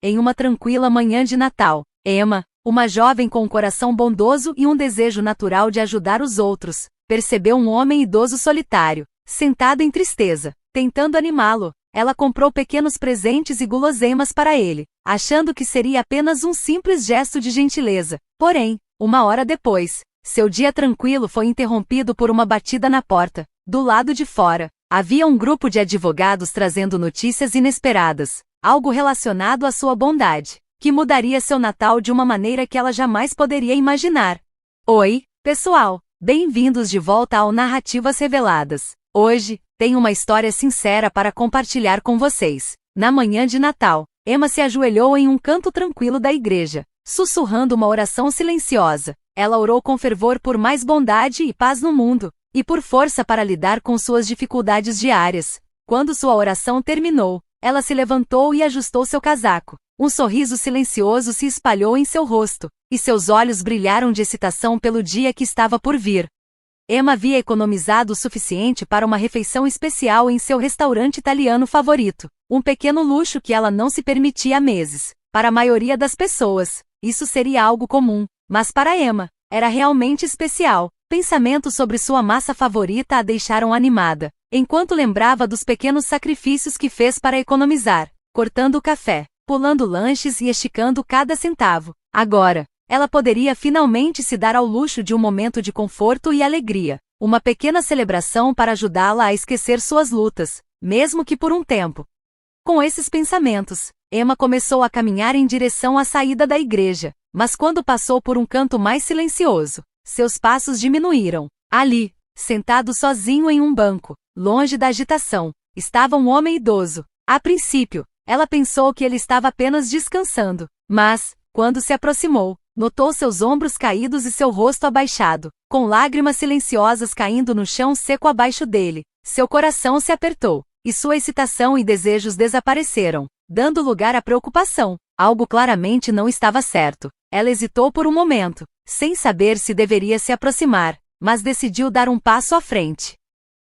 em uma tranquila manhã de Natal, Emma, uma jovem com um coração bondoso e um desejo natural de ajudar os outros, percebeu um homem idoso solitário, sentado em tristeza, tentando animá-lo. Ela comprou pequenos presentes e guloseimas para ele, achando que seria apenas um simples gesto de gentileza. Porém, uma hora depois, seu dia tranquilo foi interrompido por uma batida na porta. Do lado de fora, havia um grupo de advogados trazendo notícias inesperadas, algo relacionado à sua bondade, que mudaria seu Natal de uma maneira que ela jamais poderia imaginar. Oi, pessoal! Bem-vindos de volta ao Narrativas Reveladas. Hoje, tenho uma história sincera para compartilhar com vocês. Na manhã de Natal, Emma se ajoelhou em um canto tranquilo da igreja, sussurrando uma oração silenciosa. Ela orou com fervor por mais bondade e paz no mundo, e por força para lidar com suas dificuldades diárias. Quando sua oração terminou, ela se levantou e ajustou seu casaco. Um sorriso silencioso se espalhou em seu rosto, e seus olhos brilharam de excitação pelo dia que estava por vir. Emma havia economizado o suficiente para uma refeição especial em seu restaurante italiano favorito, um pequeno luxo que ela não se permitia há meses. Para a maioria das pessoas, isso seria algo comum, mas para Emma, era realmente especial. Pensamentos sobre sua massa favorita a deixaram animada, enquanto lembrava dos pequenos sacrifícios que fez para economizar, cortando o café, pulando lanches e esticando cada centavo. Agora, ela poderia finalmente se dar ao luxo de um momento de conforto e alegria, uma pequena celebração para ajudá-la a esquecer suas lutas, mesmo que por um tempo. Com esses pensamentos, Emma começou a caminhar em direção à saída da igreja, mas quando passou por um canto mais silencioso, seus passos diminuíram. Ali, sentado sozinho em um banco, longe da agitação, estava um homem idoso. A princípio, ela pensou que ele estava apenas descansando, mas, quando se aproximou, notou seus ombros caídos e seu rosto abaixado, com lágrimas silenciosas caindo no chão seco abaixo dele. Seu coração se apertou, e sua excitação e desejos desapareceram, dando lugar à preocupação. Algo claramente não estava certo. Ela hesitou por um momento, sem saber se deveria se aproximar, mas decidiu dar um passo à frente.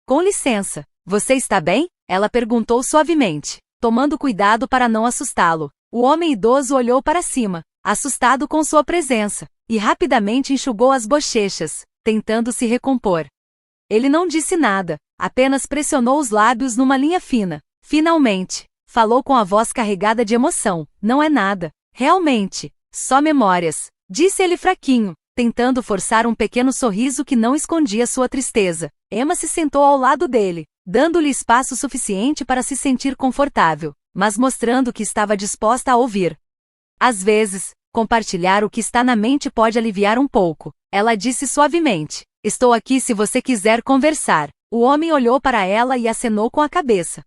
Com licença, você está bem? Ela perguntou suavemente, tomando cuidado para não assustá-lo. O homem idoso olhou para cima, assustado com sua presença, e rapidamente enxugou as bochechas, tentando se recompor. Ele não disse nada, apenas pressionou os lábios numa linha fina. Finalmente, falou com a voz carregada de emoção. Não é nada, realmente, só memórias, disse ele fraquinho, tentando forçar um pequeno sorriso que não escondia sua tristeza. Emma se sentou ao lado dele, dando-lhe espaço suficiente para se sentir confortável, mas mostrando que estava disposta a ouvir. Às vezes, compartilhar o que está na mente pode aliviar um pouco, ela disse suavemente. Estou aqui se você quiser conversar. O homem olhou para ela e acenou com a cabeça.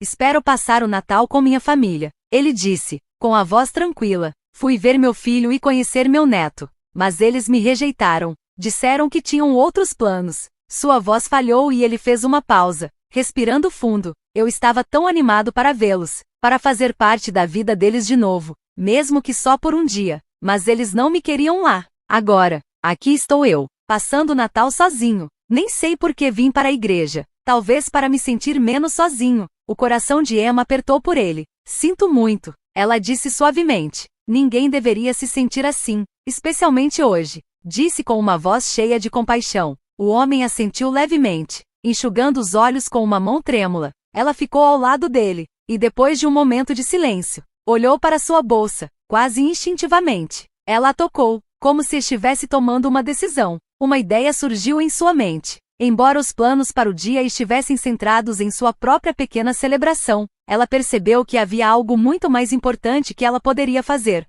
Espero passar o Natal com minha família, ele disse, com a voz tranquila. Fui ver meu filho e conhecer meu neto, mas eles me rejeitaram. Disseram que tinham outros planos. Sua voz falhou e ele fez uma pausa, respirando fundo. Eu estava tão animado para vê-los, para fazer parte da vida deles de novo, mesmo que só por um dia, mas eles não me queriam lá. Agora, aqui estou eu, passando o Natal sozinho. Nem sei por que vim para a igreja, talvez para me sentir menos sozinho. O coração de Emma apertou por ele. Sinto muito, ela disse suavemente. Ninguém deveria se sentir assim, especialmente hoje, disse com uma voz cheia de compaixão. O homem assentiu levemente, enxugando os olhos com uma mão trêmula. Ela ficou ao lado dele, e depois de um momento de silêncio, olhou para sua bolsa, quase instintivamente. Ela a tocou, como se estivesse tomando uma decisão. Uma ideia surgiu em sua mente. Embora os planos para o dia estivessem centrados em sua própria pequena celebração, ela percebeu que havia algo muito mais importante que ela poderia fazer.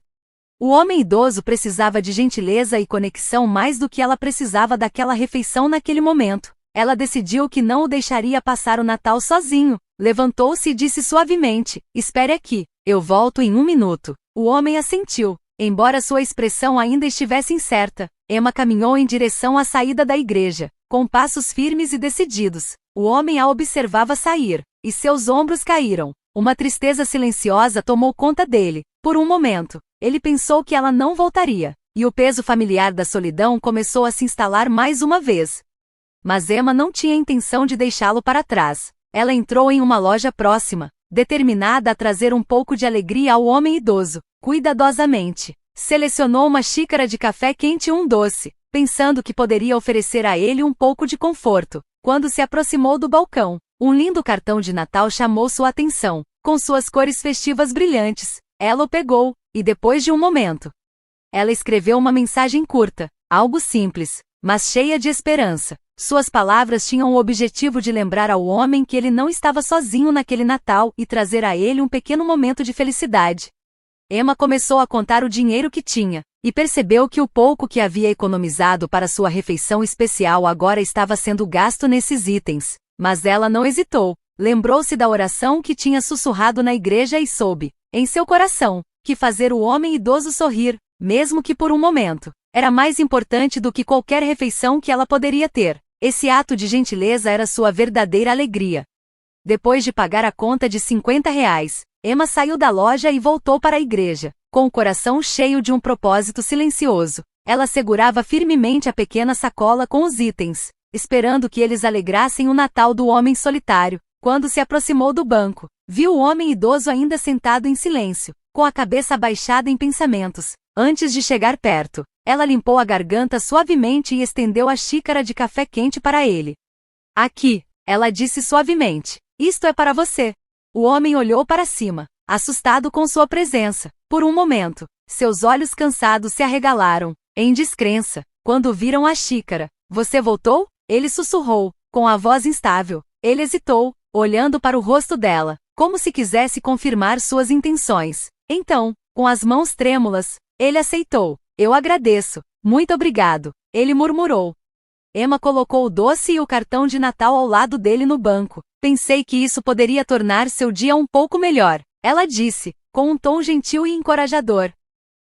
O homem idoso precisava de gentileza e conexão mais do que ela precisava daquela refeição naquele momento. Ela decidiu que não o deixaria passar o Natal sozinho. Levantou-se e disse suavemente, espere aqui, eu volto em 1 minuto. O homem assentiu, embora sua expressão ainda estivesse incerta. Emma caminhou em direção à saída da igreja, com passos firmes e decididos. O homem a observava sair, e seus ombros caíram. Uma tristeza silenciosa tomou conta dele. Por um momento, ele pensou que ela não voltaria, e o peso familiar da solidão começou a se instalar mais uma vez. Mas Emma não tinha intenção de deixá-lo para trás. Ela entrou em uma loja próxima, determinada a trazer um pouco de alegria ao homem idoso. Cuidadosamente, selecionou uma xícara de café quente e um doce, pensando que poderia oferecer a ele um pouco de conforto. Quando se aproximou do balcão, um lindo cartão de Natal chamou sua atenção, com suas cores festivas brilhantes. Ela o pegou, e depois de um momento, ela escreveu uma mensagem curta, algo simples, mas cheia de esperança. Suas palavras tinham o objetivo de lembrar ao homem que ele não estava sozinho naquele Natal e trazer a ele um pequeno momento de felicidade. Emma começou a contar o dinheiro que tinha, e percebeu que o pouco que havia economizado para sua refeição especial agora estava sendo gasto nesses itens. Mas ela não hesitou. Lembrou-se da oração que tinha sussurrado na igreja e soube, em seu coração, que fazer o homem idoso sorrir, mesmo que por um momento, era mais importante do que qualquer refeição que ela poderia ter. Esse ato de gentileza era sua verdadeira alegria. Depois de pagar a conta de R$ 50, Emma saiu da loja e voltou para a igreja, com o coração cheio de um propósito silencioso. Ela segurava firmemente a pequena sacola com os itens, esperando que eles alegrassem o Natal do homem solitário. Quando se aproximou do banco, viu o homem idoso ainda sentado em silêncio, com a cabeça abaixada em pensamentos. Antes de chegar perto, ela limpou a garganta suavemente e estendeu a xícara de café quente para ele. Aqui, ela disse suavemente. Isto é para você. O homem olhou para cima, assustado com sua presença. Por um momento, seus olhos cansados se arregalaram, em descrença, quando viram a xícara. Você voltou? Ele sussurrou, com a voz instável. Ele hesitou, olhando para o rosto dela, como se quisesse confirmar suas intenções. Então, com as mãos trêmulas, ele aceitou. Eu agradeço. Muito obrigado. Ele murmurou. Emma colocou o doce e o cartão de Natal ao lado dele no banco. Pensei que isso poderia tornar seu dia um pouco melhor, ela disse, com um tom gentil e encorajador.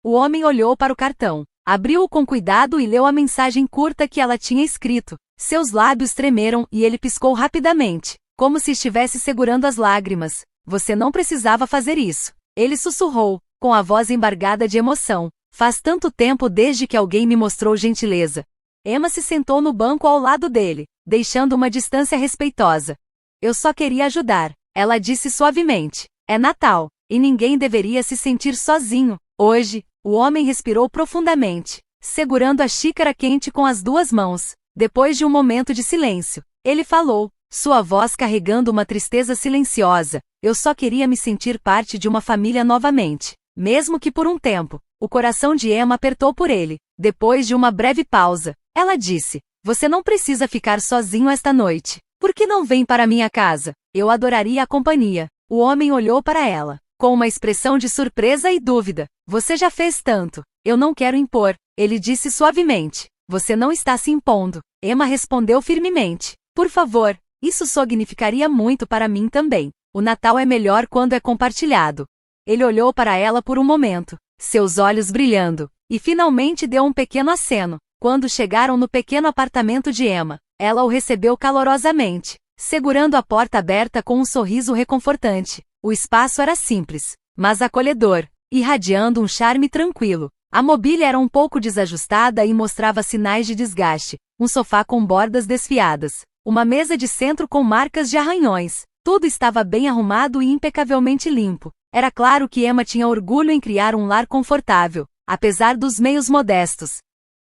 O homem olhou para o cartão, abriu-o com cuidado e leu a mensagem curta que ela tinha escrito. Seus lábios tremeram e ele piscou rapidamente, como se estivesse segurando as lágrimas. Você não precisava fazer isso. Ele sussurrou, com a voz embargada de emoção. Faz tanto tempo desde que alguém me mostrou gentileza. Emma se sentou no banco ao lado dele, deixando uma distância respeitosa. Eu só queria ajudar, ela disse suavemente. É Natal, e ninguém deveria se sentir sozinho. Hoje, o homem respirou profundamente, segurando a xícara quente com as duas mãos. Depois de um momento de silêncio, ele falou, sua voz carregando uma tristeza silenciosa. Eu só queria me sentir parte de uma família novamente, mesmo que por um tempo. O coração de Emma apertou por ele. Depois de uma breve pausa, ela disse, você não precisa ficar sozinho esta noite. Por que não vem para minha casa? Eu adoraria a companhia. O homem olhou para ela, com uma expressão de surpresa e dúvida. Você já fez tanto. Eu não quero impor, ele disse suavemente. Você não está se impondo. Emma respondeu firmemente. Por favor, isso significaria muito para mim também. O Natal é melhor quando é compartilhado. Ele olhou para ela por um momento, seus olhos brilhando, e finalmente deu um pequeno aceno. Quando chegaram no pequeno apartamento de Emma, ela o recebeu calorosamente, segurando a porta aberta com um sorriso reconfortante. O espaço era simples, mas acolhedor, irradiando um charme tranquilo. A mobília era um pouco desajustada e mostrava sinais de desgaste, um sofá com bordas desfiadas, uma mesa de centro com marcas de arranhões. Tudo estava bem arrumado e impecavelmente limpo. Era claro que Emma tinha orgulho em criar um lar confortável, apesar dos meios modestos.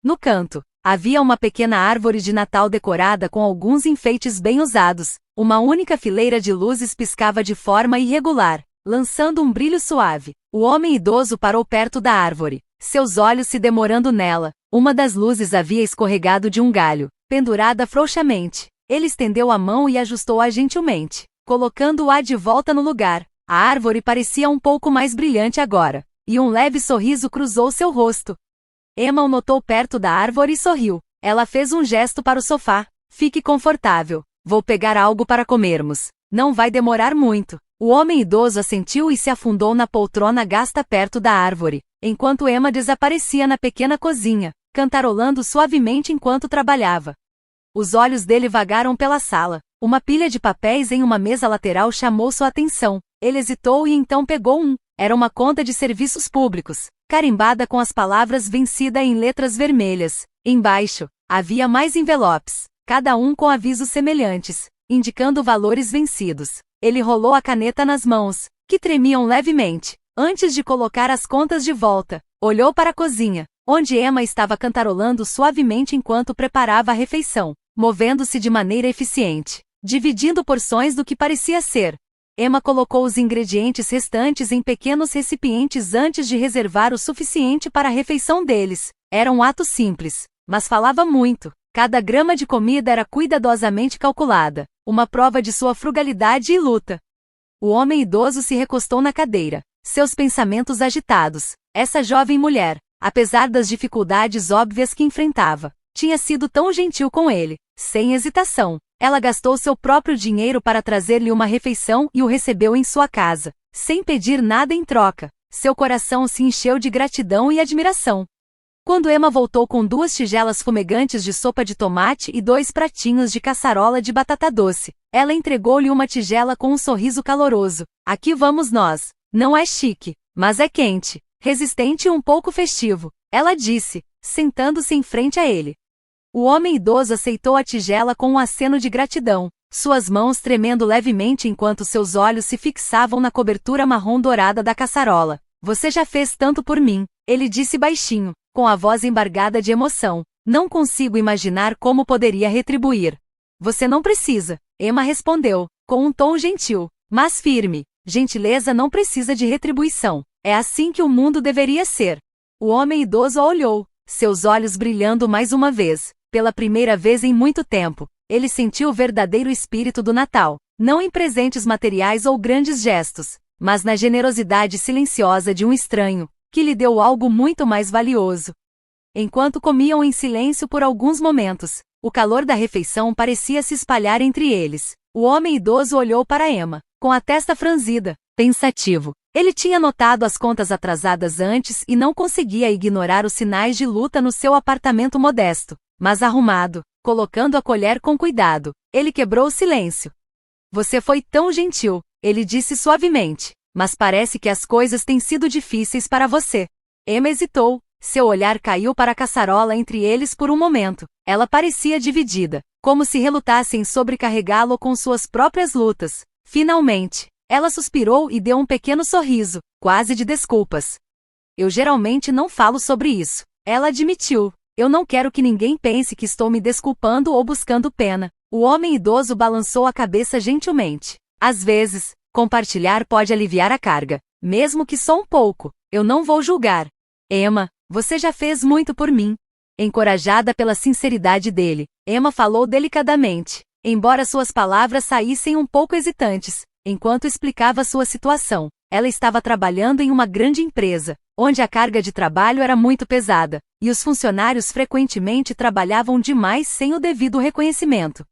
No canto, havia uma pequena árvore de Natal decorada com alguns enfeites bem usados. Uma única fileira de luzes piscava de forma irregular, lançando um brilho suave. O homem idoso parou perto da árvore, seus olhos se demorando nela. Uma das luzes havia escorregado de um galho, pendurada frouxamente. Ele estendeu a mão e ajustou-a gentilmente, colocando-a de volta no lugar. A árvore parecia um pouco mais brilhante agora, e um leve sorriso cruzou seu rosto. Emma o notou perto da árvore e sorriu. Ela fez um gesto para o sofá. Fique confortável. Vou pegar algo para comermos. Não vai demorar muito. O homem idoso assentiu e se afundou na poltrona gasta perto da árvore, enquanto Emma desaparecia na pequena cozinha, cantarolando suavemente enquanto trabalhava. Os olhos dele vagaram pela sala. Uma pilha de papéis em uma mesa lateral chamou sua atenção. Ele hesitou e então pegou um. Era uma conta de serviços públicos, carimbada com as palavras vencida em letras vermelhas. Embaixo, havia mais envelopes, cada um com avisos semelhantes, indicando valores vencidos. Ele rolou a caneta nas mãos, que tremiam levemente, antes de colocar as contas de volta. Olhou para a cozinha, onde Emma estava cantarolando suavemente enquanto preparava a refeição, movendo-se de maneira eficiente, dividindo porções do que parecia ser. Emma colocou os ingredientes restantes em pequenos recipientes antes de reservar o suficiente para a refeição deles. Era um ato simples, mas falava muito. Cada grama de comida era cuidadosamente calculada, uma prova de sua frugalidade e luta. O homem idoso se recostou na cadeira, seus pensamentos agitados. Essa jovem mulher, apesar das dificuldades óbvias que enfrentava, tinha sido tão gentil com ele. Sem hesitação, ela gastou seu próprio dinheiro para trazer-lhe uma refeição e o recebeu em sua casa, sem pedir nada em troca. Seu coração se encheu de gratidão e admiração. Quando Emma voltou com 2 tigelas fumegantes de sopa de tomate e 2 pratinhos de caçarola de batata doce, ela entregou-lhe uma tigela com um sorriso caloroso. Aqui vamos nós. Não é chique, mas é quente, resistente e um pouco festivo, ela disse, sentando-se em frente a ele. O homem idoso aceitou a tigela com um aceno de gratidão, suas mãos tremendo levemente enquanto seus olhos se fixavam na cobertura marrom dourada da caçarola. Você já fez tanto por mim, ele disse baixinho, com a voz embargada de emoção. Não consigo imaginar como poderia retribuir. Você não precisa, Emma respondeu, com um tom gentil, mas firme. Gentileza não precisa de retribuição. É assim que o mundo deveria ser. O homem idoso a olhou, seus olhos brilhando mais uma vez. Pela primeira vez em muito tempo, ele sentiu o verdadeiro espírito do Natal, não em presentes materiais ou grandes gestos, mas na generosidade silenciosa de um estranho, que lhe deu algo muito mais valioso. Enquanto comiam em silêncio por alguns momentos, o calor da refeição parecia se espalhar entre eles. O homem idoso olhou para Emma, com a testa franzida, pensativo. Ele tinha notado as contas atrasadas antes e não conseguia ignorar os sinais de luta no seu apartamento modesto, mas arrumado, colocando a colher com cuidado. Ele quebrou o silêncio. Você foi tão gentil, ele disse suavemente, mas parece que as coisas têm sido difíceis para você. Emma hesitou, seu olhar caiu para a caçarola entre eles por um momento. Ela parecia dividida, como se relutasse em sobrecarregá-lo com suas próprias lutas. Finalmente, ela suspirou e deu um pequeno sorriso, quase de desculpas. Eu geralmente não falo sobre isso, ela admitiu. Eu não quero que ninguém pense que estou me desculpando ou buscando pena. O homem idoso balançou a cabeça gentilmente. Às vezes, compartilhar pode aliviar a carga, mesmo que só um pouco. Eu não vou julgar. Emma, você já fez muito por mim. Encorajada pela sinceridade dele, Emma falou delicadamente, embora suas palavras saíssem um pouco hesitantes, enquanto explicava sua situação. Ela estava trabalhando em uma grande empresa, onde a carga de trabalho era muito pesada, e os funcionários frequentemente trabalhavam demais sem o devido reconhecimento.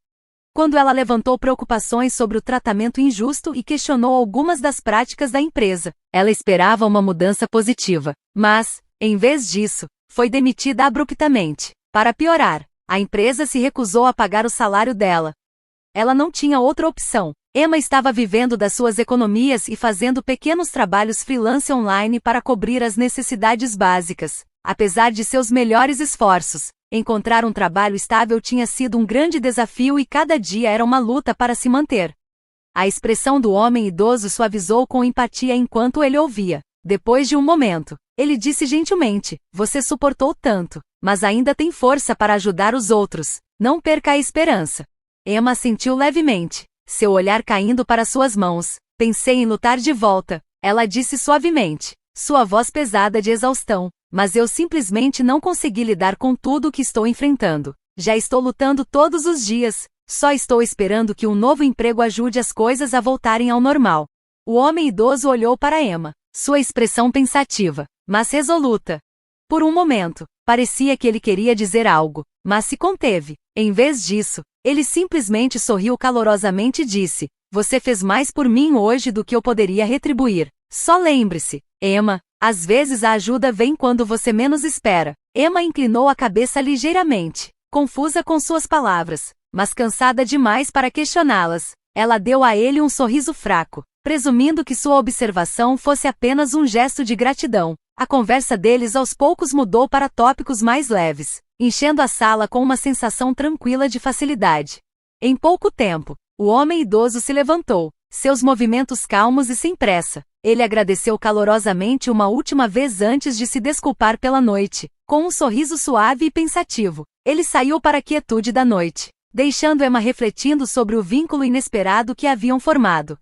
Quando ela levantou preocupações sobre o tratamento injusto e questionou algumas das práticas da empresa, ela esperava uma mudança positiva, mas, em vez disso, foi demitida abruptamente. Para piorar, a empresa se recusou a pagar o salário dela. Ela não tinha outra opção. Emma estava vivendo das suas economias e fazendo pequenos trabalhos freelance online para cobrir as necessidades básicas. Apesar de seus melhores esforços, encontrar um trabalho estável tinha sido um grande desafio e cada dia era uma luta para se manter. A expressão do homem idoso suavizou com empatia enquanto ele ouvia. Depois de um momento, ele disse gentilmente, você suportou tanto, mas ainda tem força para ajudar os outros. Não perca a esperança. Emma sentiu levemente, seu olhar caindo para suas mãos. Pensei em lutar de volta, ela disse suavemente, sua voz pesada de exaustão, mas eu simplesmente não consegui lidar com tudo o que estou enfrentando. Já estou lutando todos os dias, só estou esperando que um novo emprego ajude as coisas a voltarem ao normal. O homem idoso olhou para Emma, sua expressão pensativa, mas resoluta. Por um momento, parecia que ele queria dizer algo, mas se conteve. Em vez disso, ele simplesmente sorriu calorosamente e disse, você fez mais por mim hoje do que eu poderia retribuir. Só lembre-se, Emma, às vezes a ajuda vem quando você menos espera. Emma inclinou a cabeça ligeiramente, confusa com suas palavras, mas cansada demais para questioná-las. Ela deu a ele um sorriso fraco, presumindo que sua observação fosse apenas um gesto de gratidão. A conversa deles aos poucos mudou para tópicos mais leves, enchendo a sala com uma sensação tranquila de facilidade. Em pouco tempo, o homem idoso se levantou, seus movimentos calmos e sem pressa. Ele agradeceu calorosamente uma última vez antes de se desculpar pela noite. Com um sorriso suave e pensativo, ele saiu para a quietude da noite, deixando Emma refletindo sobre o vínculo inesperado que haviam formado.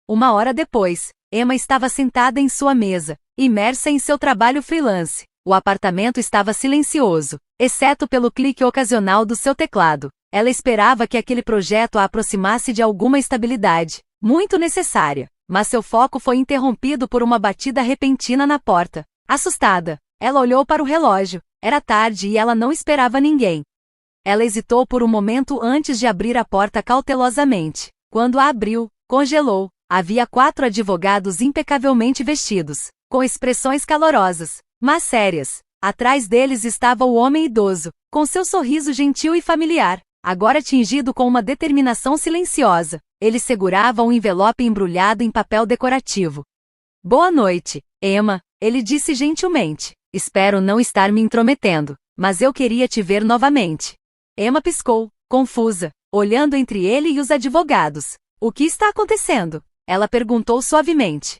Uma hora depois, Emma estava sentada em sua mesa, imersa em seu trabalho freelance. O apartamento estava silencioso, exceto pelo clique ocasional do seu teclado. Ela esperava que aquele projeto a aproximasse de alguma estabilidade, muito necessária, mas seu foco foi interrompido por uma batida repentina na porta. Assustada, ela olhou para o relógio. Era tarde e ela não esperava ninguém. Ela hesitou por um momento antes de abrir a porta cautelosamente. Quando a abriu, congelou. Havia 4 advogados impecavelmente vestidos, com expressões calorosas, mas sérias. Atrás deles estava o homem idoso, com seu sorriso gentil e familiar, agora tingido com uma determinação silenciosa. Ele segurava um envelope embrulhado em papel decorativo. Boa noite, Emma, ele disse gentilmente. Espero não estar me intrometendo, mas eu queria te ver novamente. Emma piscou, confusa, olhando entre ele e os advogados. O que está acontecendo? Ela perguntou suavemente.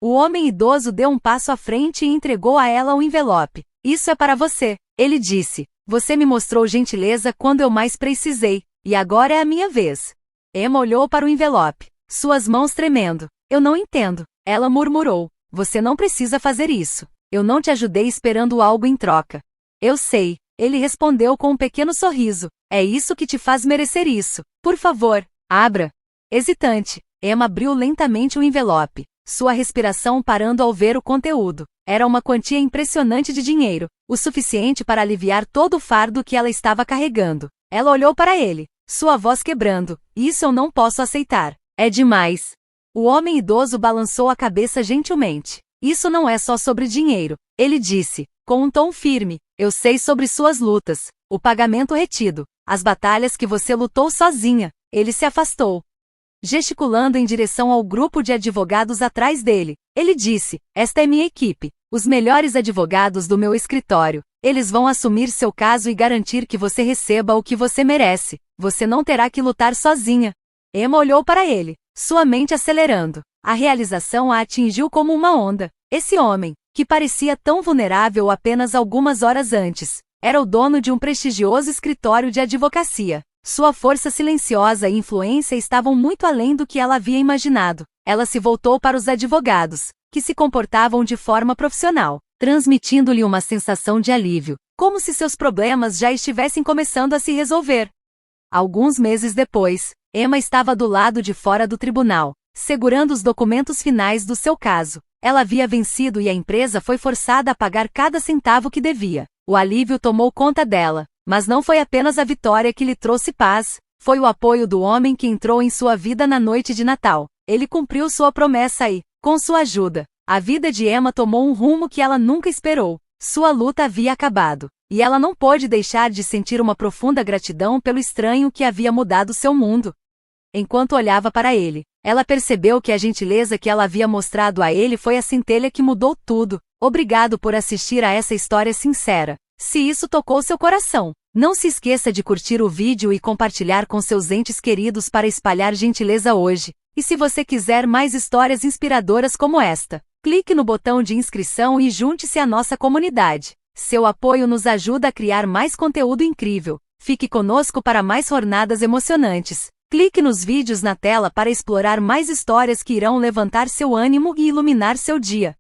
O homem idoso deu um passo à frente e entregou a ela o envelope. Isso é para você, ele disse. Você me mostrou gentileza quando eu mais precisei, e agora é a minha vez. Emma olhou para o envelope, suas mãos tremendo. Eu não entendo, ela murmurou. Você não precisa fazer isso. Eu não te ajudei esperando algo em troca. Eu sei, ele respondeu com um pequeno sorriso. É isso que te faz merecer isso. Por favor, abra. Hesitante, Emma abriu lentamente o envelope, sua respiração parando ao ver o conteúdo. Era uma quantia impressionante de dinheiro, o suficiente para aliviar todo o fardo que ela estava carregando. Ela olhou para ele, sua voz quebrando. Isso eu não posso aceitar. É demais. O homem idoso balançou a cabeça gentilmente. Isso não é só sobre dinheiro, ele disse, com um tom firme. Eu sei sobre suas lutas, o pagamento retido, as batalhas que você lutou sozinha. Ele se afastou, gesticulando em direção ao grupo de advogados atrás dele. Ele disse, esta é minha equipe, os melhores advogados do meu escritório. Eles vão assumir seu caso e garantir que você receba o que você merece. Você não terá que lutar sozinha. Emma olhou para ele, sua mente acelerando. A realização a atingiu como uma onda. Esse homem, que parecia tão vulnerável apenas algumas horas antes, era o dono de um prestigioso escritório de advocacia. Sua força silenciosa e influência estavam muito além do que ela havia imaginado. Ela se voltou para os advogados, que se comportavam de forma profissional, transmitindo-lhe uma sensação de alívio, como se seus problemas já estivessem começando a se resolver. Alguns meses depois, Emma estava do lado de fora do tribunal, segurando os documentos finais do seu caso. Ela havia vencido e a empresa foi forçada a pagar cada centavo que devia. O alívio tomou conta dela, mas não foi apenas a vitória que lhe trouxe paz, foi o apoio do homem que entrou em sua vida na noite de Natal. Ele cumpriu sua promessa e, com sua ajuda, a vida de Emma tomou um rumo que ela nunca esperou. Sua luta havia acabado, e ela não pôde deixar de sentir uma profunda gratidão pelo estranho que havia mudado seu mundo. Enquanto olhava para ele, ela percebeu que a gentileza que ela havia mostrado a ele foi a centelha que mudou tudo. Obrigado por assistir a essa história sincera. Se isso tocou seu coração, não se esqueça de curtir o vídeo e compartilhar com seus entes queridos para espalhar gentileza hoje. E se você quiser mais histórias inspiradoras como esta, clique no botão de inscrição e junte-se à nossa comunidade. Seu apoio nos ajuda a criar mais conteúdo incrível. Fique conosco para mais jornadas emocionantes. Clique nos vídeos na tela para explorar mais histórias que irão levantar seu ânimo e iluminar seu dia.